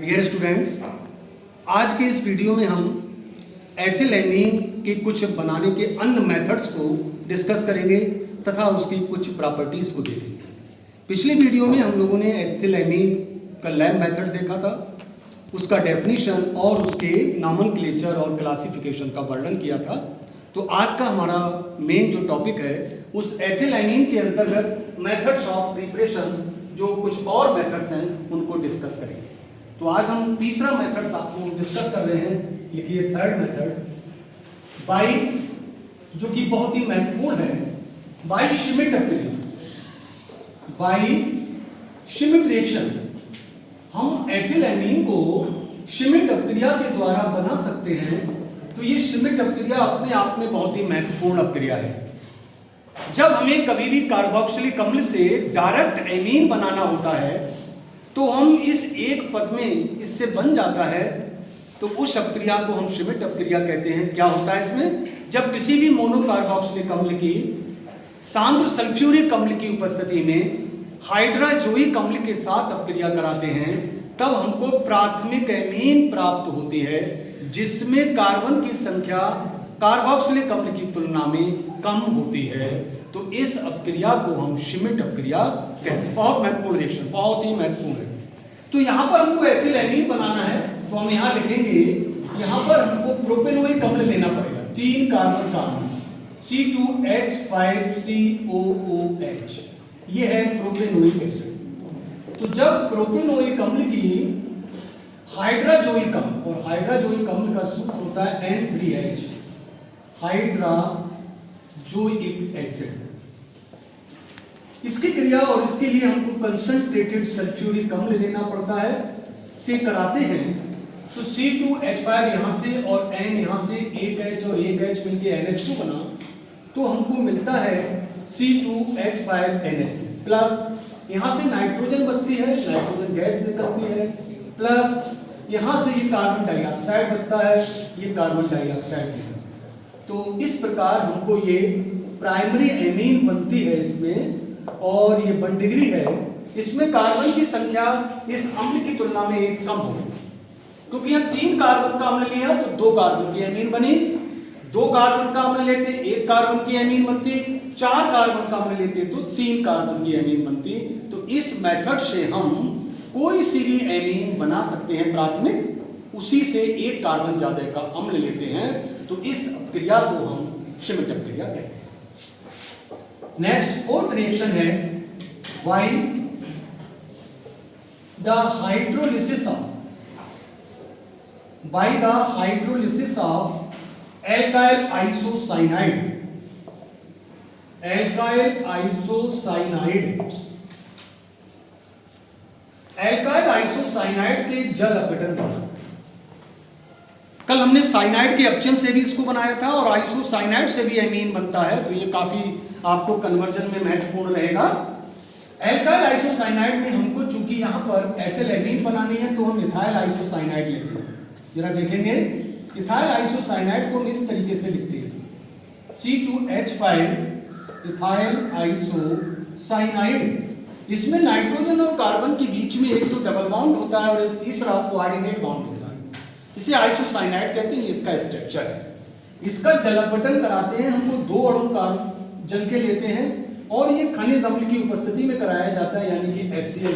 Dear students, आज के इस वीडियो में हम एथिलएमीन के कुछ बनाने के अन्य मेथड्स को डिस्कस करेंगे तथा उसकी कुछ प्रॉपर्टीज को देखेंगे। पिछले वीडियो में हम लोगों ने एथिलएमीन का लैब मेथड देखा था, उसका डेफिनेशन और उसके नॉमेनक्लेचर और क्लासिफिकेशन का वर्णन किया था। तो आज का हमारा मेन जो टॉपिक है उस एथिलएमीन के अंतर्गत मेथड्स ऑफ प्रिपरेशन जो कुछ और मेथड्स हैं उनको डिस्कस करेंगे। तो आज हम तीसरा मेथड्स आपको डिस्कस कर रहे हैं। लिखिए थर्ड मेथड बाय, जो कि बहुत ही महत्वपूर्ण है, बाय श्मिट अपक्रिया। बाय श्मिट रिएक्शन हम एथिलएमीन को श्मिट अपक्रिया के द्वारा बना सकते हैं। तो ये श्मिट अपक्रिया अपने आप में बहुत ही महत्वपूर्ण अपक्रिया है। जब हमें कभी भी कार्बोक्सिलिक अम्ल से डायरेक्ट एमीन बनाना होता है तो हम इस एक पद में इससे बन जाता है, तो उस अपक्रिया को हम श्मिट अपक्रिया कहते हैं। क्या होता है इसमें, जब किसी भी मोनोकार्बोक्सिलिक अम्ल की सांद्र सल्फ्यूरिक अम्ल की उपस्थिति में हाइड्राजोइक अम्ल के साथ अपक्रिया कराते हैं तब हमको प्राथमिक एमीन प्राप्त होती है, जिसमें कार्बन की संख्या कार्बोक्सिलिक अम्ल की तुलना में कम होती है। तो इस अपक्रिया को हम श्मिट अपक्रिया कहते हैं। बहुत महत्वपूर्ण रिएक्शन, बहुत ही महत्वपूर्ण है। तो यहाँ पर हमको एथिलएमीन बनाना है तो हम यहाँ लिखेंगे, यहाँ पर हमको प्रोपेनोइक अम्ल लेना पड़ेगा। 3 कार्बन का अम्ल C2H5COOH, ये है प्रोपेनोइक एसिड। तो जब प्रोपेनोइक अम्ल की हाइड्राजोइक अम्ल, और हाइड्राजोइक अम्ल का सूत्र होता है N3H, हाइड्राजोइक एसिड, इसकी क्रिया और इसके लिए हमको कंसंट्रेटेड सल्फ्यूरिक अम्ल लेना पड़ता है, से कराते हैं। तो C2H5 यहाँ से और N यहाँ से, एक H और एक H मिलके NH2 बना, तो हमको मिलता है C2H5NH2 प्लस यहाँ से नाइट्रोजन बचती है, नाइट्रोजन गैस निकलती है, प्लस यहाँ से ये कार्बन डाइऑक्साइड बचता है, ये कार्बन डाइऑक्साइड निकलता है। तो इस प्रकार हमको ये प्राइमरी एमीन बनती है इसमें, और ये 1 डिग्री है। इसमें कार्बन की संख्या इस अम्ल की तुलना में एक कम होगी, क्योंकि हम 3 कार्बन का अम्ल लिया तो 2 कार्बन की एमीन बनी। 2 कार्बन का अम्ल लेते 1 कार्बन की एमीन बनती, 4 कार्बन का अम्ल लेते तो 3 कार्बन की एमीन बनती। तो इस मेथड से हम कोई सी भी एमीन बना सकते हैं प्राथमिक, उसी से 1 कार्बन ज्यादा का अम्ल लेते हैं। तो इस अपक्रिया को हम श्मिट अपक्रिया कहते हैं। नेक्स्ट फोर्थ रिएक्शन है by the hydrolysis of alkyl isocyanide. Alkyl isocyanide के जल अपघटन द्वारा। कल हमने साइनाइड के अपचन से भी इसको बनाया था और आइसोसाइनाइड से भी एमीन बनता है, तो ये काफी आपको कन्वर्जन में महत्वपूर्ण रहेगा। एल्काइल आइसोसाइनाइड में हमको चूंकि यहाँ पर एथिलएमीन बनानी है तो हम इथाइल आइसोसाइनाइड लेते हैं। जरा देखेंगे, इथाइल आइसोसाइनाइड को हम इस तरीके से लिखते हैं C2H5 इथाइल आइसोसाइनाइड। इसमें नाइट्रोजन और कार्बन के बीच में एक तो डबल बॉन्ड होता है और एक तीसरा कोऑर्डिनेट बॉन्ड होता है, इसे आइसोसाइनाइड कहते हैं। इसका स्ट्रक्चर है, इसका जल अपघटन कराते हैं, हमको 2 अणु का जल के लेते हैं और ये खनिज अम्ल की उपस्थिति में कराया जाता है, यानी कि HCl।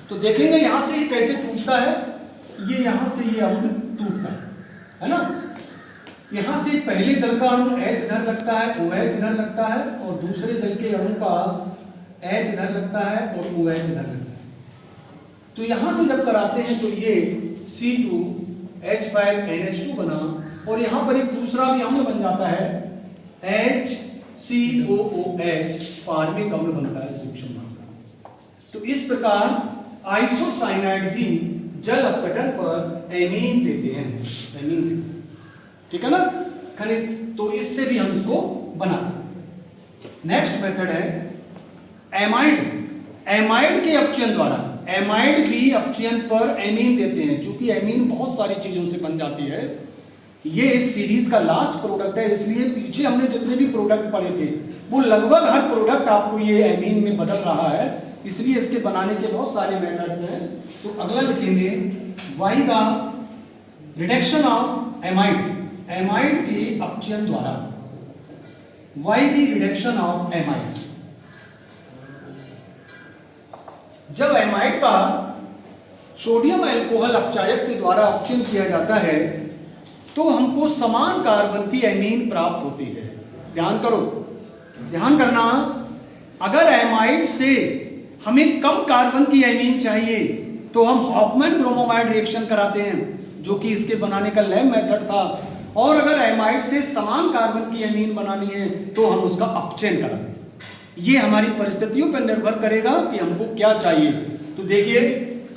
तो देखेंगे यहां से ये कैसे टूटता है, ये यहां से ये अम्ल टूटता है ना। यहां से पहले जल का अणु H इधर लगता है, OH इधर लगता है, और दूसरे जल के अणु का H इधर लगता है और OH इधर लगता है। तो यहां से जब कराते हैं तो ये C2H5NH2 बना, और यहां पर एक दूसरा भी अम्ल बन जाता है HCOOH, फार्मिक अम्ल बनता है सूक्ष्म मात्रा। तो इस प्रकार आइसोसाइनाइड भी जल अपघटन पर एमीन देते हैं, ठीक है ना, खनिज। तो इससे भी हम इसको बना सकते हैं। नेक्स्ट मेथड है एमाइड। एमाइड के अपचयन द्वारा, एमाइड भी अपचयन पर एमीन देते हैं। चूंकि एमीन बहुत सारी चीजों से बन जाती है, ये इस सीरीज का लास्ट प्रोडक्ट है, इसलिए पीछे हमने जितने भी प्रोडक्ट पढ़े थे वो लगभग हर प्रोडक्ट आपको ये एमीन में बदल रहा है। इसलिए इसके बनाने के बहुत सारे मेथड्स हैं। तो अगला लिखेंगे why the reduction of amide, amide के अपचयन द्वारा, why the reduction of amide. जब एमाइड का सोडियम अल्कोहल अपचायक के द्वारा अपचयन किया जाता है तो हमको समान कार्बन की एमीन प्राप्त होती है। ध्यान करो, ध्यान करना, अगर एमाइड से हमें कम कार्बन की एमीन चाहिए तो हम हॉफमैन ब्रोमोमाइड रिएक्शन कराते हैं, जो कि इसके बनाने का लैब मेथड था। और अगर एमाइड से समान कार्बन की एमीन बनानी है तो हम उसका अपचयन कराते हैं। ये हमारी परिस्थितियों पर निर्भर करेगा कि हमको क्या चाहिए। तो देखिए,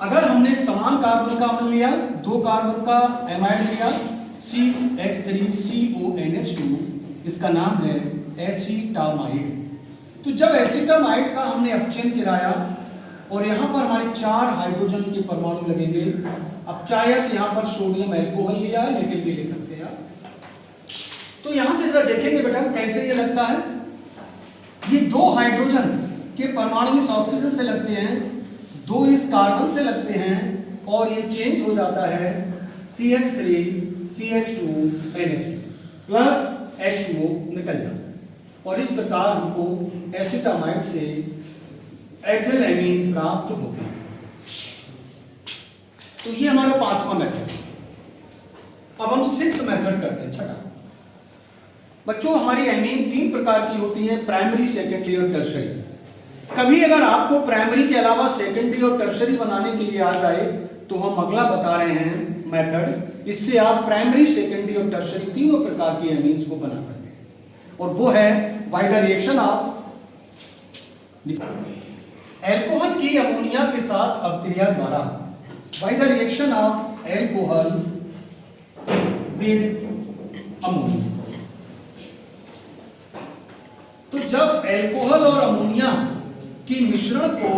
अगर हमने समान कार्बन का अम्ल लिया, 2 कार्बन का एमाइड लिया, CH3CONH2, इसका नाम है एसीटामाइड। तो जब एसीटामाइड का हमने अपचयन कराया और यहां पर हमारे 4 हाइड्रोजन के परमाणु लगेंगे, अपचायक यहां पर सोडियम अल्कोहल लिया है, लेकिन भी ले सकते हैं आप। तो यहां से जरा देखेंगे बेटा कैसे ये लगता है। ये 2 हाइड्रोजन के परमाणु इस ऑक्सीजन से लगते हैं, 2 इस कार्बन से लगते हैं और ये चेंज हो जाता है CH3CH2NH2 प्लस H2O निकल जाता है और इस प्रकार हमको एसीटामाइड से एथिलेमीन प्राप्त होती है। तो ये हमारा 5वां मेथड। अब हम 6th मेथड करते हैं, छठा। बच्चों, हमारी एमीन 3 प्रकार की होती है, प्राइमरी, सेकेंडरी और टर्शरी। कभी अगर आपको प्राइमरी के अलावा सेकेंडरी और टर्शरी बनाने के लिए आ जाए तो हम अगला बता रहे हैं मेथड, इससे आप प्राइमरी, सेकेंडरी और टर्शरी तीनों प्रकार की एमीन्स को बना सकते हैं। और वो है by the reaction of alcohol की अमोनिया के साथ अपक्रिया द्वारा, by the reaction of alcohol with ammonia. तो जब एल्कोहल और अमोनिया की मिश्रण को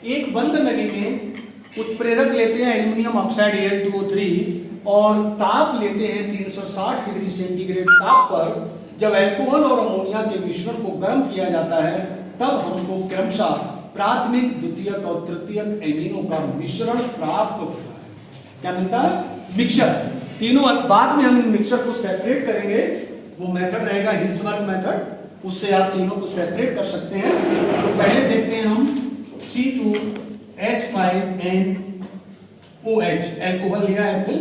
एक बंद नली में उत्प्रेरक लेते हैं एल्युमिनियम ऑक्साइड Al2O3 और ताप लेते हैं 360 डिग्री सेंटीग्रेड ताप पर, जब एल्कोहल और अमोनिया के मिश्रण को गर्म किया जाता है तब हमको क्रमशः प्राथमिक, द्वितीयक और तृतीयक एमीनों का मिश्रण प्राप्त होता है। क्या मिलता है? मिक्सचर। तीनों बाद में हम इन मिक्सचर को सेपरेट करेंगे, वो मेथड रहेगा हिल्सबर्ग मेथड, उससे आप तीनों को सेपरेट कर सकते हैं। तो पहले देखते हैं हम C2H5NOH, एल्कोहल लिया एथिल,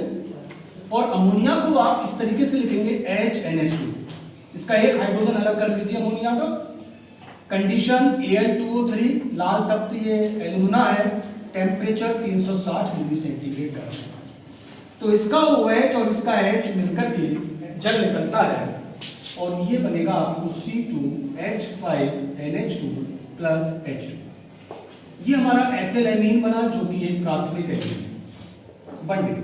और अमोनिया को आप इस तरीके से लिखेंगे HNH2। इसका एक हाइड्रोजन अलग कर लीजिए अमोनिया का। कंडीशन Al2O3, लाल तप्त ये एल्यूमिना है, टेम्परेचर 360 डिग्री सेंटीग्रेड का। तो इसका OH और इसका H मिलकर के जल निकलता है और ये बनेगा आपको C2H5NH2 प्लस H2। ये हमारा एथिल एमीन बना, जो कि एक प्राथमिक एमीन बन गई।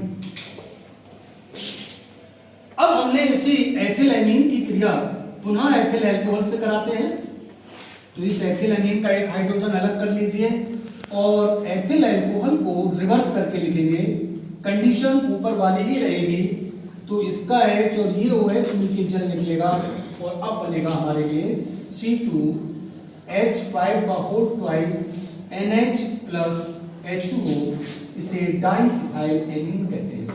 अब हमने इसी एथिल एमीन की क्रिया पुनः एथिल अल्कोहल से कराते हैं। तो इस एथिल एमीन का एक हाइड्रोजन अलग कर लीजिए और एथिल अल्कोहल को रिवर्स करके लिखेंगे। कंडीशन ऊपर वाली ही रहेगी, तो इसका H और ये OH मिलकर जल निकलेगा और अब बनेगा हमारे लिए C2H5 का whole twice NH plus H2O। इसे डाई इथाइल एमीन कहते हैं,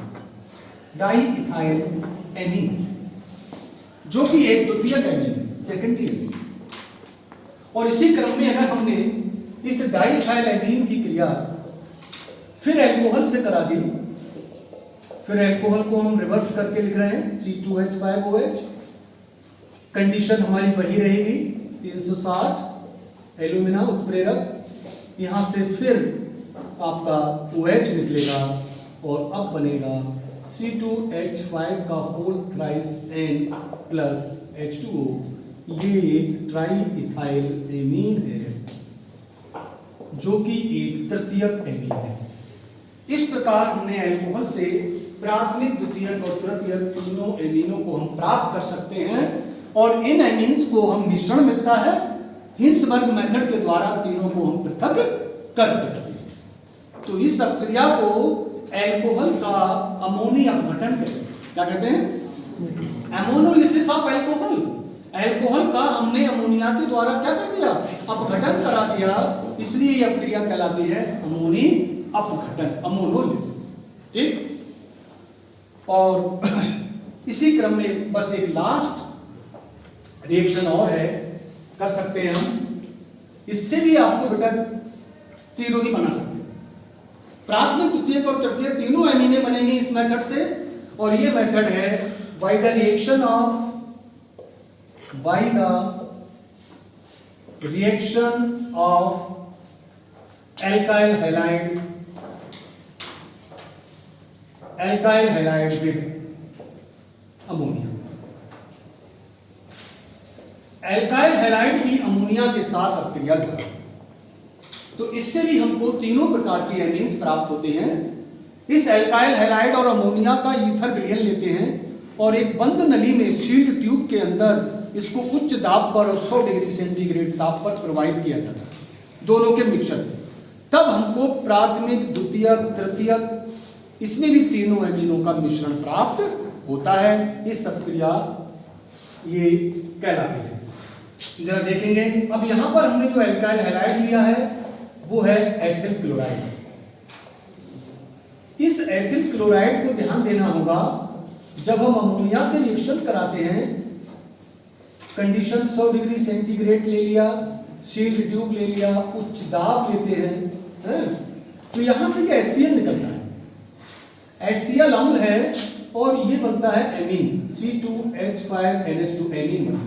डाई इथाइल एमीन, जो कि एक द्वितीयक एमीन है, सेकेंडरी एमीन। और इसी क्रम में अगर हमने इस डाई इथाइल एमीन की क्रिया फिर अल्कोहल से करा दी, फिर अल्कोहल को हम रिवर्स करके लिख रहे हैं C2H5OH। कंडीशन हमारी वही रहेगी 360 एल्यूमिना उत्प्रेरक, यहां से फिर आपका OH निकलेगा और अब बनेगा C2H5 का होल ट्राइस N प्लस H2O। ये एक ट्राई इथाइल एमीन है, जो कि एक तृतीयक एमीन है। इस प्रकार हमने अल्कोहल से प्राथमिक, द्वितीयक और तृतीयक तीनों एमीनों को हम प्राप्त कर सकते हैं और इन एमीन्स को हम मिश्रण मिलता है, हिल्सबर्ग मेथड के द्वारा तीनों को हम पृथक कर सकते हैं। तो इस प्रक्रिया को अल्कोहल का अमोनी अपघटन कहते हैं। क्या कहते हैं? एमोनोलिसिस ऑफ अल्कोहल। अल्कोहल का हमने अमोनिया के द्वारा क्या कर दिया? अपघटन करा दिया इसलिए यह क्रिया कहलाती है अमोनी अपघटन, अमोनोलिसिस। ठीक। और इसी क्रम में बस एक लास्ट रिएक्शन और है, कर सकते हैं हम। इससे भी आपको बेटा तीनों ही बना सकते हैं, प्राथमिक, द्वितीयक और तृतीयक तीनों एमीने बनेंगे इस मेथड से। और ये मेथड है by the reaction of alkyl halide with ammonia. Alkyl halide की अमोनिया के साथ अपक्रिया द्वारा, तो इससे भी हमको तीनों प्रकार के एमीन्स प्राप्त होते हैं। इस एल्काइल हैलाइड और अमोनिया का ईथर विलयन लेते हैं और एक बंद नली में सील्ड ट्यूब के अंदर इसको उच्च दाब पर और 100 डिग्री सेंटीग्रेड ताप पर प्रवाहित किया जाता है, दोनों के मिक्सचर में। तब हमको प्राथमिक, द्वितीयक, तृतीयक, इसमें भी तीनों एमीनों का मिश्रण प्राप्त होता है। ये सब क्रिया ये कहलाती है। जरा देखेंगे, अब यहां पर हमने जो एल्काइल हैलाइड लिया है वो है एथिल क्लोराइड। इस एथिल क्लोराइड को ध्यान देना होगा, जब हम अमोनिया से रिएक्शन कराते हैं, कंडीशन 100 डिग्री सेंटीग्रेड ले लिया, सील्ड ट्यूब ले लिया, उच्च दाब लेते हैं, तो यहां से ये HCl निकलता है। HCl अम्ल है और ये बनता है एमीन, C2H5NH2 एमीन बना।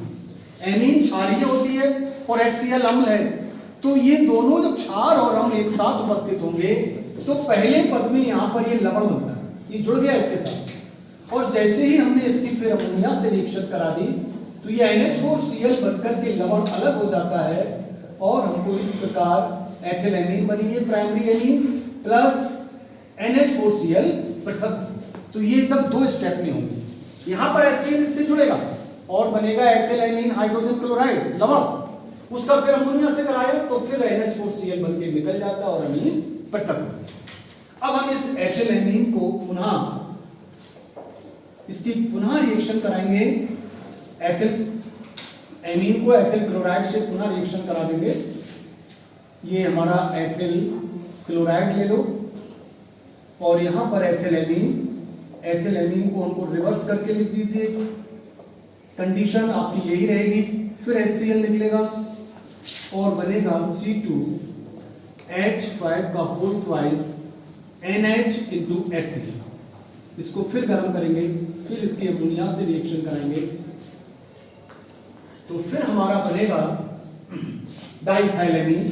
एमीन क्षारीय होती है और HCl अम्ल है, तो ये दोनों जब क्षार और अम्ल एक साथ उपस्थित होंगे तो पहले पद में यहां पर ये लवण बनता है, ये जुड़ गया इसके साथ। और जैसे ही हमने इसकी फिर अमोनिया से रिएक्शन करा दी तो ये NH4Cl बनकर के लवण अलग हो जाता है और हमको इस प्रकार एथिल एमीन बनी है, प्राइमरी एमीन प्लस NH4Cl पृथक। तो ये तब दो स्टेप में होंगे। यहां पर HCl इससे जुड़ेगा और बनेगा एथिल एमीन हाइड्रोजन क्लोराइड लवण, उसका फिर अमोनिया से कराया तो फिर NH4Cl बन के निकल जाता है और अमीन पृथक। अब हम इस एथिल एमीन को पुनः इसकी पुनः रिएक्शन कराएंगे, एथिल एमीन को एथिल क्लोराइड से पुनः रिएक्शन करा देंगे। ये हमारा एथिल क्लोराइड ले लो और यहां पर एथिल एमीन को हमको रिवर्स करके लिख दीजिए। कंडीशन आपकी यही रहेगी, फिर HCl निकलेगा और बनेगा C2H5 का whole twice NH into HCl। इसको फिर गर्म करेंगे, फिर इसकी अमोनिया से रिएक्शन कराएंगे तो फिर हमारा बनेगा डाइथाइलेमीन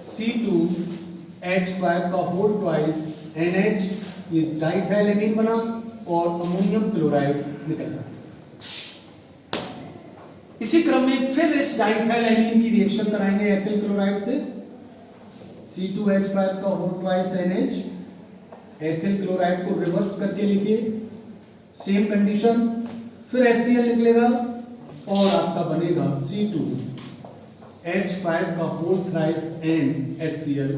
C2H5 का होल ट्वाइस NH, ये डाइथाइलेमीन बना और अमोनियम क्लोराइड निकला। इसी क्रम में फिर इस डाइथाइलेमीन की रिएक्शन कराएंगे एथिल क्लोराइड से, C2H5 का whole twice NH, ethyl chloride को रिवर्स करके लिखिए, सेम कंडीशन, फिर HCl निकलेगा और आपका बनेगा C2H5 का होल थ्राइस NHCl।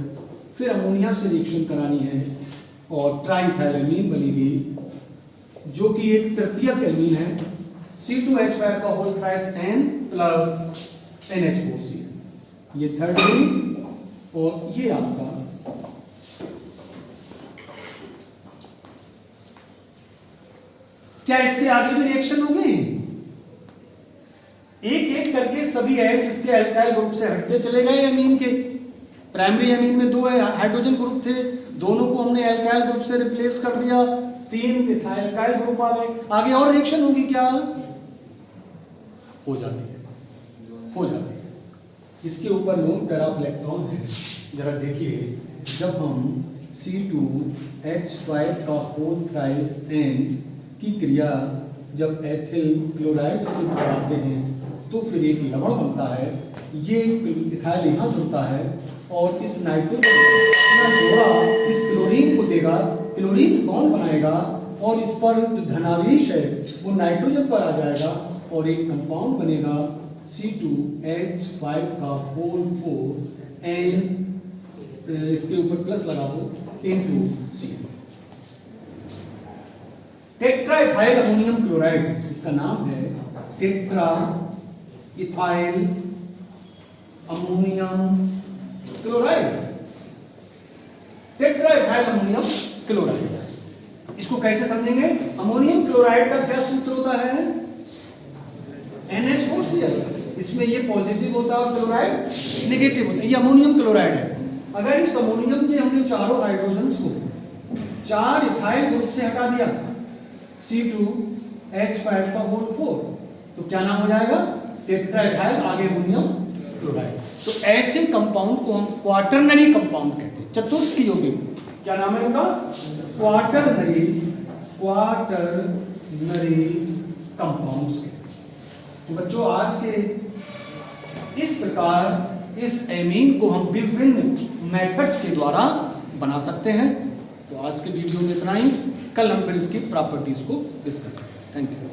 फिर अमोनिया से रिएक्शन करानी है और ट्राइथाइलेमीन बनेगी जो कि एक तृतीयक एमीन है, C2H5 का whole thrice N plus NH4Cl। ये थर्ड एमीन और ये आपका क्या इसके आगे भी रिएक्शन होंगे? एक एक करके सभी H इसके एल्काइल ग्रुप से हटते चले गए एमीन के। प्राइमरी एमीन में दो हाइड्रोजन ग्रुप थे, दोनों को हमने एल्काइल ग्रुप से रिप्लेस कर दिया, 3 इथाइल ग्रुप आ गए। आगे और रिएक्शन होगी क्या? हो जाती है। इसके ऊपर लोन पैरा इलेक्ट्रॉन है, जरा देखिए, जब हम C2H5 का होल थ्राइस N की क्रिया जब एथिल क्लोराइड से कराते हैं तो फिर एक लवण बनता है, ये इथाइल यहाँ जुड़ता है और इस नाइट्रोजन जोड़ा इस क्लोरीन को देगा, क्लोरीन बॉन्ड बनाएगा और इस पर जो धनावेश है वो नाइट्रोजन पर आ जाएगा और एक कंपाउंड बनेगा C2H5 का होल 4 N, इसके ऊपर प्लस लगा दो, N2Cl। Tetra ethyl ammonium chloride, इसका नाम है tetra ethyl ammonium chloride, tetraethyl ammonium chloride. इसको कैसे समझेंगे? अमोनियम क्लोराइड का क्या सूत्र होता है? NH4Cl। इसमें ये पॉजिटिव होता है और क्लोराइड नेगेटिव होता है। ये अमोनियम क्लोराइड है। अगर इस अमोनियम के हमने चारों हाइड्रोजन्स को 4 इथाइल ग्रुप से हटा दिया, C2H5 तो क्या नाम हो जाएगा? टेट्राइथाइल आगे अमोनियम क्लोराइड। तो ऐसे कंपाउंड को हम क्वाटरनरी कंपाउंड कहते हैं, चतुष्क यौगिक। क्या नाम है उनका? Quaternary compounds. तो बच्चों आज के इस प्रकार इस एमीन को हम विभिन्न मेथड्स के द्वारा बना सकते हैं। तो आज के वीडियो में इतना ही। कल हम फिर इसकी प्रॉपर्टीज को डिस्कस करेंगे। Thank you.